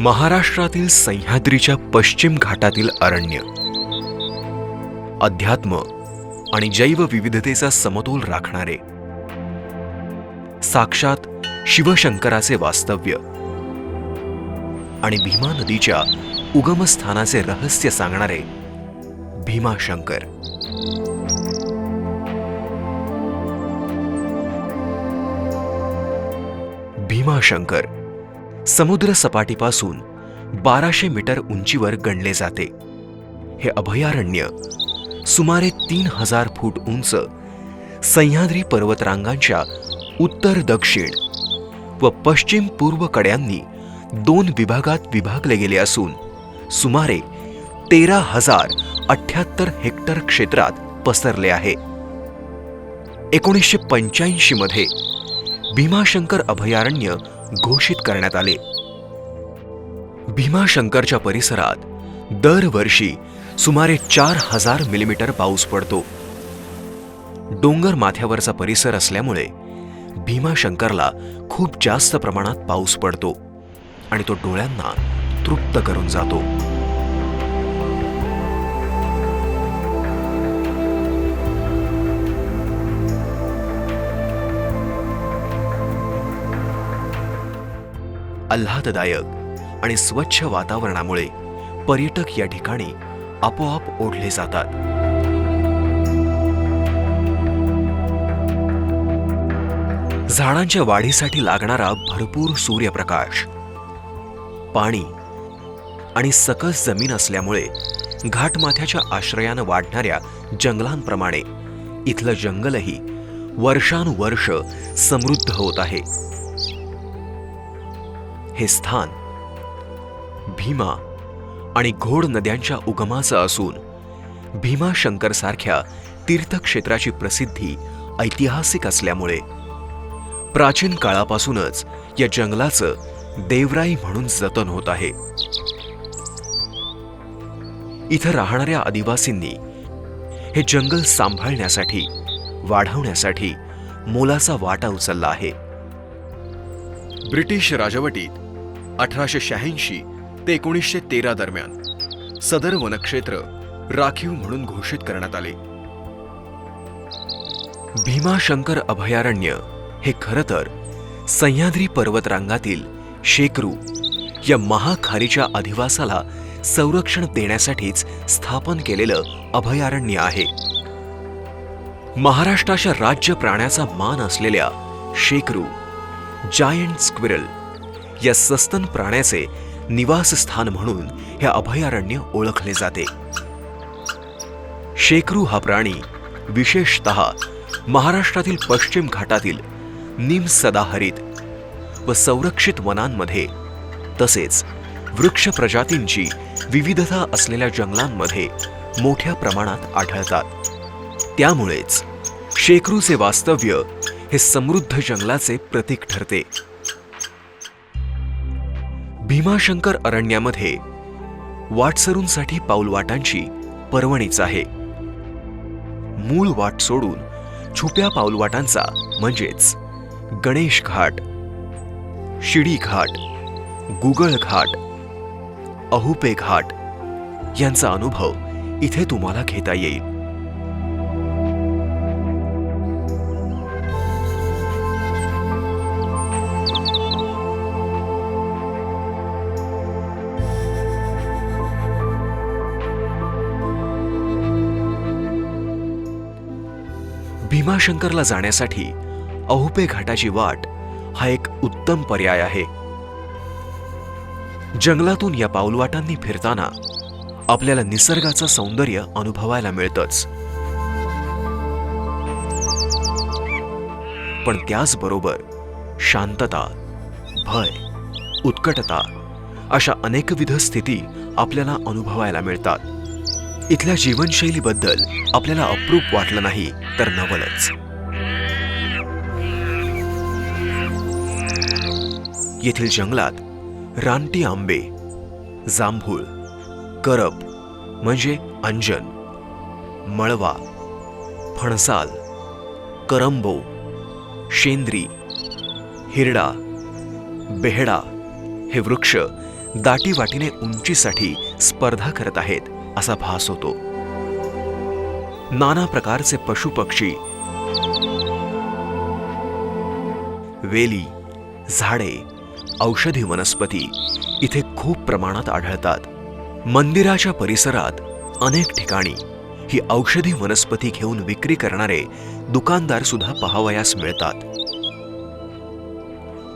महाराष्ट्रातील सह्याद्रीच्या पश्चिम घाटातील अरण्य, अध्यात्म आणि जैवविविधतेचा समतोल राखणारे, साक्षात शिवशंकराचे वास्तव्य आणि भीमा नदीच्या उगमस्थानाचे रहस्य सांगणारे भीमाशंकर. भीमाशंकर समुद्र सपाटीपासून 1200 मीटर उंचीवर गणले जाते. हे अभयारण्य सुमारे 3000 फूट उंच सह्याद्री पर्वतरांगांच्या उत्तर दक्षिण व पश्चिम पूर्व कड्यांनी 2 विभागात विभागले गेले असून सुमारे 13,078 हेक्टर क्षेत्रात पसरले आहे. 1985 मध्ये भीमाशंकर अभयारण्य घोषित करण्यात आले. भीमाशंकरच्या परिसरात दरवर्षी सुमारे 4000 मिलीमीटर पाऊस पडतो. डोंगर माथ्यावरचा परिसर असल्यामुळे भीमाशंकरला खूप जास्त प्रमाणात पाऊस पडतो आणि तो डोळ्यांना तृप्त करून जातो. आल्हाददायक आणि स्वच्छ वातावरणामुळे पर्यटक या ठिकाणी आपोआप ओढले जातात. झाडांच्या वाढीसाठी लागणारा भरपूर सूर्यप्रकाश, पाणी आणि सकस जमीन असल्यामुळे घाटमाथ्याच्या आश्रयानं वाढणाऱ्या जंगलांप्रमाणे इथलं जंगलही वर्षानुवर्ष समृद्ध होत आहे. हे स्थान भीमा आणि घोड नद्यांच्या उगमाचं असून भीमाशंकर सारख्या तीर्थक्षेत्राची प्रसिद्धी ऐतिहासिक असल्यामुळे प्राचीन काळापासूनच या जंगलाचं देवराई म्हणून जतन होत आहे. इथं राहणाऱ्या आदिवासींनी हे जंगल सांभाळण्यासाठी, वाढवण्यासाठी मोलाचा वाटा उचलला आहे. ब्रिटिश राजवटीत 1886 ते 1913 दरम्यान सदर वनक्षेत्र राखीव म्हणून घोषित करण्यात आले. भीमाशंकर अभयारण्य हे खरं तर सह्याद्री पर्वतरांगातील शेकरू या महाखारीच्या अधिवासाला संरक्षण देण्यासाठीच स्थापन केलेलं अभयारण्य आहे. महाराष्ट्राच्या राज्य प्राण्याचा मान असलेल्या शेकरू, जायंट स्क्विरल या सस्तन प्राण्याचे निवासस्थान म्हणून हे अभयारण्य ओळखले जाते. शेकरू हा प्राणी विशेषतः महाराष्ट्रातील पश्चिम घाटातील निम सदाहरित व संरक्षित वनांमध्ये तसेच वृक्ष प्रजातींची विविधता असलेल्या जंगलांमध्ये मोठ्या प्रमाणात आढळतात. त्यामुळेच शेकरूचे वास्तव्य हे समृद्ध जंगलाचे प्रतीक ठरते. भीमाशंकर अरण्यामध्ये वाटसरूंसाठी पाऊलवाटांची पर्वणीच आहे. मूळ वाट सोडून छुप्या पाऊलवाटांचा म्हणजेच गणेश घाट, शिडी घाट, गुगळ घाट, अहुपे घाट यांचा अनुभव इथे तुम्हाला घेता येईल. भीमाशंकरला जाण्यासाठी अहुपे घाटाची वाट हा एक उत्तम पर्याय आहे. जंगलातून या पाऊलवाटांनी फिरताना आपल्याला निसर्गाचं सौंदर्य अनुभवायला मिळतंच, पण त्याचबरोबर शांतता, भय, उत्कटता अशा अनेकविध स्थिती आपल्याला अनुभवायला मिळतात. इथल्या जीवनशैलीबद्दल आपल्याला अप्रूप वाटलं नाही तर नवलच. येथील जंगलात रानटी आंबे, जांभूळ, करब म्हणजे अंजन, मळवा, फणसाल, करंबो, शेंद्री, हिरडा, बेहडा हे वृक्ष दाटीवाटीने उंचीसाठी स्पर्धा करत आहेत असा भास होतो. नाना प्रकारचे पशुपक्षी, वेली, झाडे, औषधी वनस्पती इथे खूप प्रमाणात आढळतात. मंदिराच्या परिसरात अनेक ठिकाणी ही औषधी वनस्पती घेऊन विक्री करणारे दुकानदार सुद्धा पाहावयास मिळतात.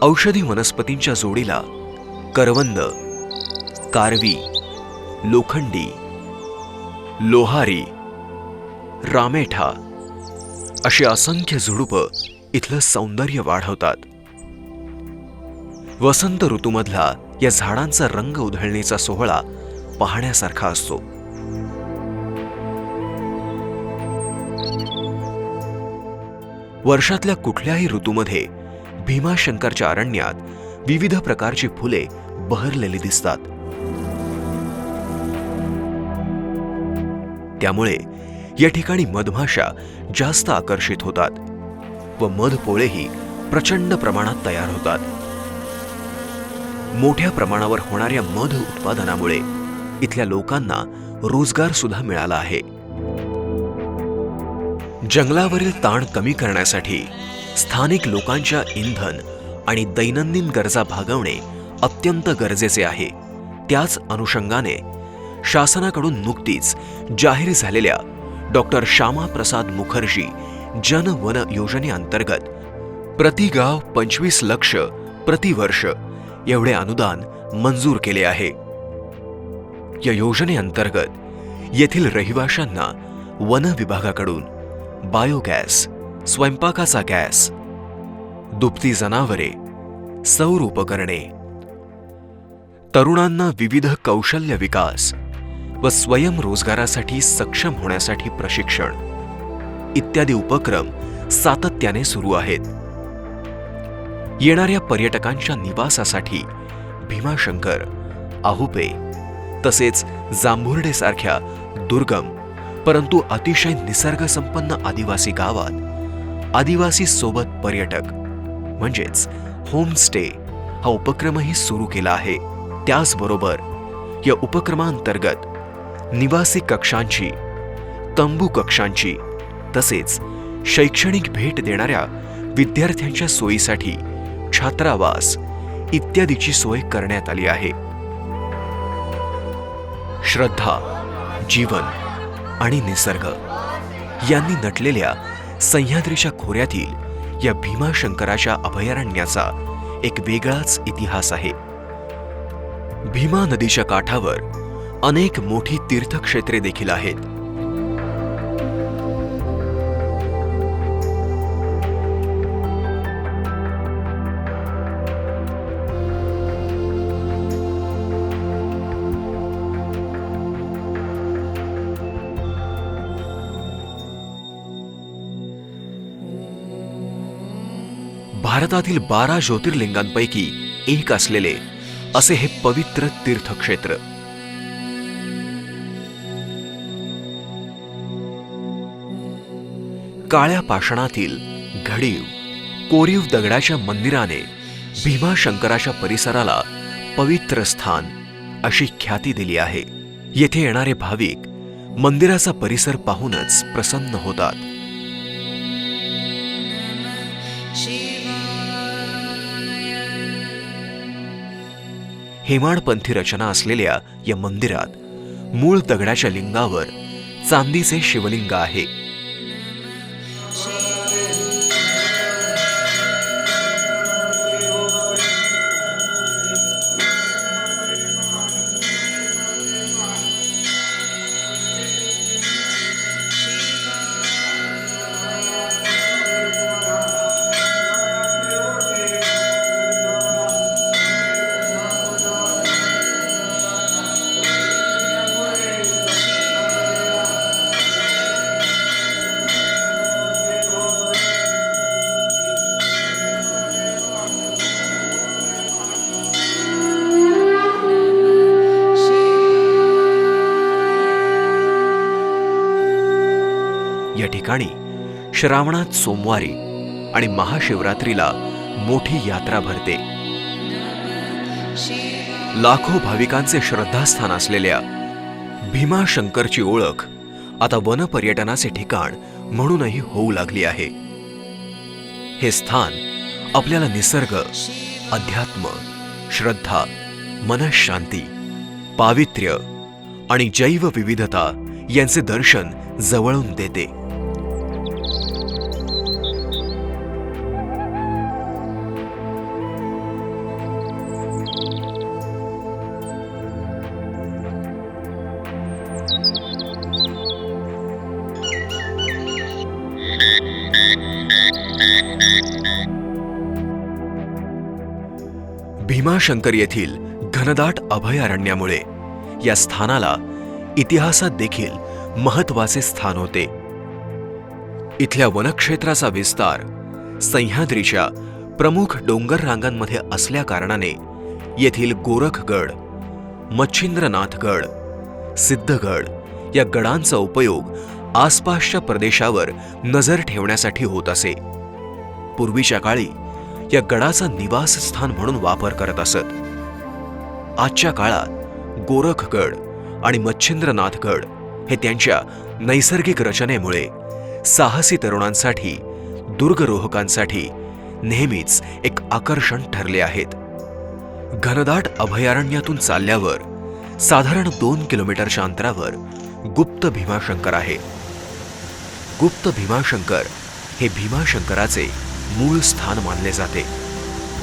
औषधी वनस्पतींच्या जोडीला करवंद, कारवी, लोखंडी, लोहारी, रामेठा अशी असंख्य झुडुपं इथलं सौंदर्य वाढवतात. वसंत ऋतूमधला या झाडांचा रंग उधळणीचा सोहळा पाहण्यासारखा असतो. वर्षातल्या कुठल्याही ऋतूमध्ये भीमाशंकरच्या अरण्यात विविध प्रकारची फुले बहरलेली दिसतात. त्यामुळे या ठिकाणी मधमाशा जास्त आकर्षित होतात व मधपोळेही प्रचंड प्रमाणात तयार होतात. मोठ्या प्रमाणावर होणाऱ्या मध उत्पादनामुळे इथल्या लोकांना रोजगार सुद्धा मिळाला आहे. जंगलावरील ताण कमी करण्यासाठी स्थानिक लोकांच्या इंधन आणि दैनंदिन गरजा भागवणे अत्यंत गरजेचे आहे. त्याच अनुषंगाने शासनाकडून नुकतीच जाहीर झालेल्या डॉक्टर श्यामाप्रसाद मुखर्जी जन वन योजनेअंतर्गत प्रति गाव 25 लक्ष प्रतिवर्ष एवढे अनुदान मंजूर केले आहे. या योजनेअंतर्गत येथील रहिवाशांना वन विभागाकडून बायोगॅस, स्वयंपाकाचा गॅस, दुभती जनावरे, सौर उपकरणे, तरुणांना विविध कौशल्य विकास व स्वयंरोजगारासाठी सक्षम होण्यासाठी प्रशिक्षण इत्यादी उपक्रम सातत्याने सुरू आहेत. येणाऱ्या पर्यटकांच्या निवासासाठी भीमाशंकर, आहुपे तसेच जांभुर्डे सारख्या दुर्गम परंतु अतिशय निसर्गसंपन्न आदिवासी गावात आदिवासी सोबत पर्यटक म्हणजेच होमस्टे हा उपक्रमही सुरू केला आहे. त्याचबरोबर या उपक्रमांतर्गत निवासी कक्षांची, तंबू कक्षांची तसेच शैक्षणिक भेट देणाऱ्या विद्यार्थ्यांच्या सोयीसाठी छात्रावास इत्यादीची सोय करण्यात आली आहे. श्रद्धा, जीवन आणि निसर्ग यांनी नटलेल्या सह्याद्रीच्या खोऱ्यातील या भीमाशंकराच्या अभयारण्याचा एक वेगळाच इतिहास आहे. भीमा नदीच्या काठावर अनेक मोठी तीर्थक्षेत्रे देखील आहेत. भारतातील 12 ज्योतिर्लिंगांपैकी एक असलेले असे हे पवित्र तीर्थक्षेत्र. काळ्या पाषाणातील घडीव, कोरीव दगडाच्या मंदिराने भीमाशंकराच्या परिसराला पवित्र स्थान अशी ख्याती दिली आहे. येथे येणारे भाविक मंदिराचा परिसर पाहूनच प्रसन्न होतात. हेमाडपंथी रचना असलेल्या या मंदिरात मूळ दगडाच्या लिंगावर चांदीचे शिवलिंग आहे. या ठिकाणी श्रावणात सोमवारी आणि महाशिवरात्रीला मोठी यात्रा भरते. लाखो भाविकांचे श्रद्धास्थान असलेल्या भीमाशंकरची ओळख आता वनपर्यटनाचे ठिकाण म्हणूनही होऊ लागली आहे. हे स्थान आपल्याला निसर्ग, अध्यात्म, श्रद्धा, मनःशांती, पावित्र्य आणि जैवविविधता यांचे दर्शन जवळून देते. भीमाशंकर येथील घनदाट अभयारण्यामुळे या स्थानाला इतिहासात देखील महत्त्वाचे स्थान होते. इथल्या वनक्षेत्राचा विस्तार सह्याद्रीच्या प्रमुख डोंगर रांगांमध्ये असल्या कारणाने येथील गोरखगड, मच्छिंद्रनाथगड, सिद्धगड या गडांचा उपयोग आसपासच्या प्रदेशावर नजर ठेवण्यासाठी होत असे. पूर्वीच्या काळी या गडाचा निवासस्थान म्हणून वापर करत असत. आजच्या काळात गोरखगड आणि मच्छिंद्रनाथगड हे त्यांच्या नैसर्गिक रचनेमुळे साहसी तरुणांसाठी, दुर्गरोहकांसाठी नेहमीच एक आकर्षण ठरले आहेत. घनदाट अभयारण्यातून चालल्यावर साधारण 2 किलोमीटरच्या अंतरावर गुप्त भीमाशंकर आहे. गुप्त भीमाशंकर हे भीमाशंकराचे मूळ स्थान मानले जाते.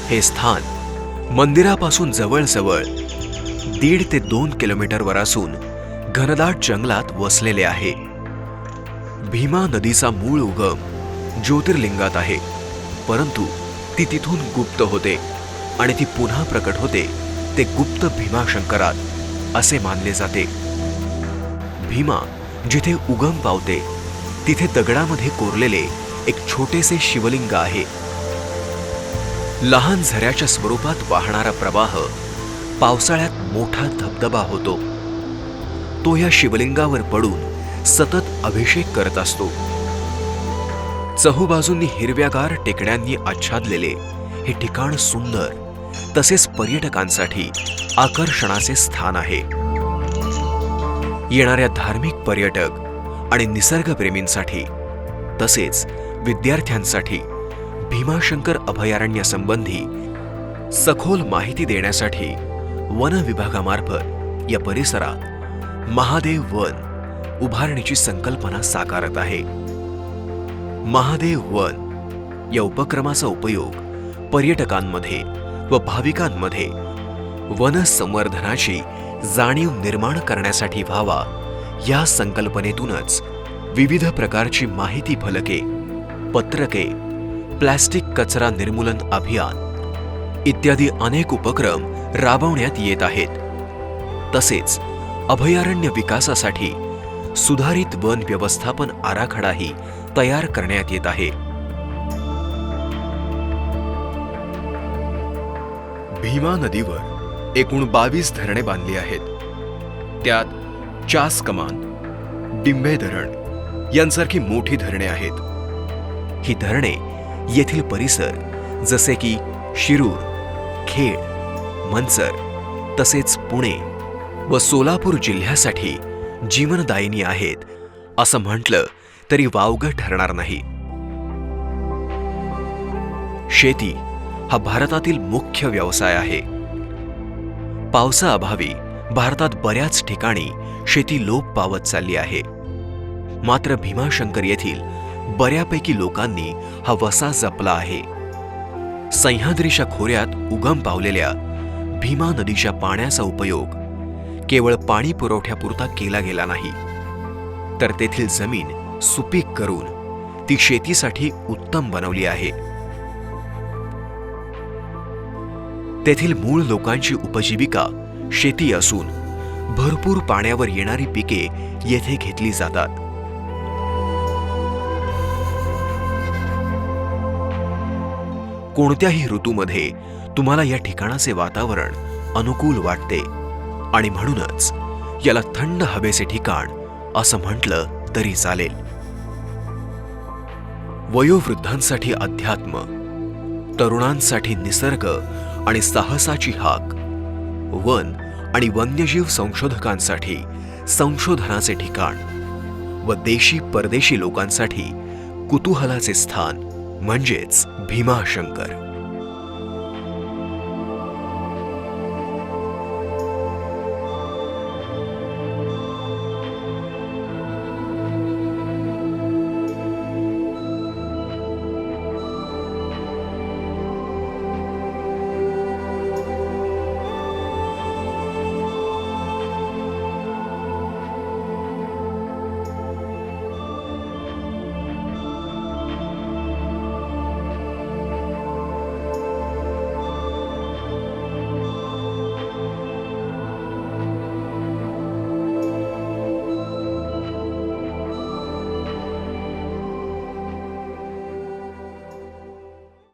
हे स्थान मंदिरापासून जवळजवळ 1.5 ते 2 किलोमीटरवर असून घनदाट जंगलात वसलेले आहे. भीमा नदीचा मूळ उगम ज्योतिर्लिंगात आहे, परंतु ती तिथून गुप्त होते आणि ती पुन्हा प्रकट होते ते गुप्त भीमाशंकरात असे मानले जाते. भीमा जिथे उगम पावते तिथे दगडामध्ये कोरलेले एक छोटेसे शिवलिंग आहे. लहान झऱ्याच्या स्वरूपात वाहणारा प्रवाह पावसाळ्यात मोठा धबधबा होतो. तो या शिवलिंगावर पडून सतत अभिषेक करत असतो. चहूबाजूंनी हिरव्यागार टेकड्यांनी आच्छादलेले हे ठिकाण सुंदर तसेच पर्यटकांसाठी आकर्षणाचे स्थान आहे. येणाऱ्या धार्मिक पर्यटक आणि निसर्गप्रेमींसाठी तसेच विद्यार्थ्यांसाठी भीमाशंकर अभयारण्यासंबंधी सखोल माहिती देण्यासाठी वन विभागामार्फत या परिसरात महादेव वन उभारणीची संकल्पना साकारत आहे. महादेव वन या उपक्रमाचा उपयोग पर्यटकांमध्ये व भाविकांमध्ये वन संवर्धनाची जाणीव निर्माण करण्यासाठी व्हावा या संकल्पनेतूनच विविध प्रकारची माहिती फलके, पत्रके, प्लास्टिक कचरा निर्मूलन अभियान इत्यादी अनेक उपक्रम राबवण्यात येत आहेत. तसेच अभयारण्य विकासासाठी सुधारित वन व्यवस्थापन आराखडाही तयार करण्यात येत आहे. भीमा नदीवर एकूण 22 धरणे बांधली आहेत. त्यात चास कमान, डिंबे धरण यांसारखी मोठी धरणे आहेत. ही धरणे येथील परिसर जसे की शिरूर, खेड, मंचर तसेच पुणे व सोलापूर जिल्ह्यासाठी जीवनदायिनी आहेत असं म्हटलं तरी वावगं ठरणार नाही. शेती हा भारतातील मुख्य व्यवसाय आहे. पावसाअभावी भारतात बऱ्याच ठिकाणी शेती लोप पावत चालली आहे. मात्र भीमाशंकर येथील बऱ्यापैकी लोकांनी हा वसा जपला आहे. सह्याद्रीच्या खोऱ्यात उगम पावलेल्या भीमा नदीच्या पाण्याचा उपयोग केवळ पाणी पुरवठ्यापुरता केला गेला नाही, तर तेथील जमीन सुपीक करून ती शेतीसाठी उत्तम बनवली आहे. तेथील मूळ लोकांची उपजीविका शेती असून भरपूर पाण्यावर येणारी पिके येथे घेतली जातात. कोणत्याही ऋतूमध्ये तुम्हाला या ठिकाणाचे वातावरण अनुकूल वाटते आणि म्हणूनच याला थंड हवेचे ठिकाण असं म्हटलं तरी चालेल. वयोवृद्धांसाठी अध्यात्म, तरुणांसाठी निसर्ग आणि साहसाची हाक, वन आणि वन्यजीव संशोधकांसाठी संशोधनाचे ठिकाण व देशी परदेशी लोकांसाठी कुतूहलाचे स्थान म्हणजेच भीमाशंकर.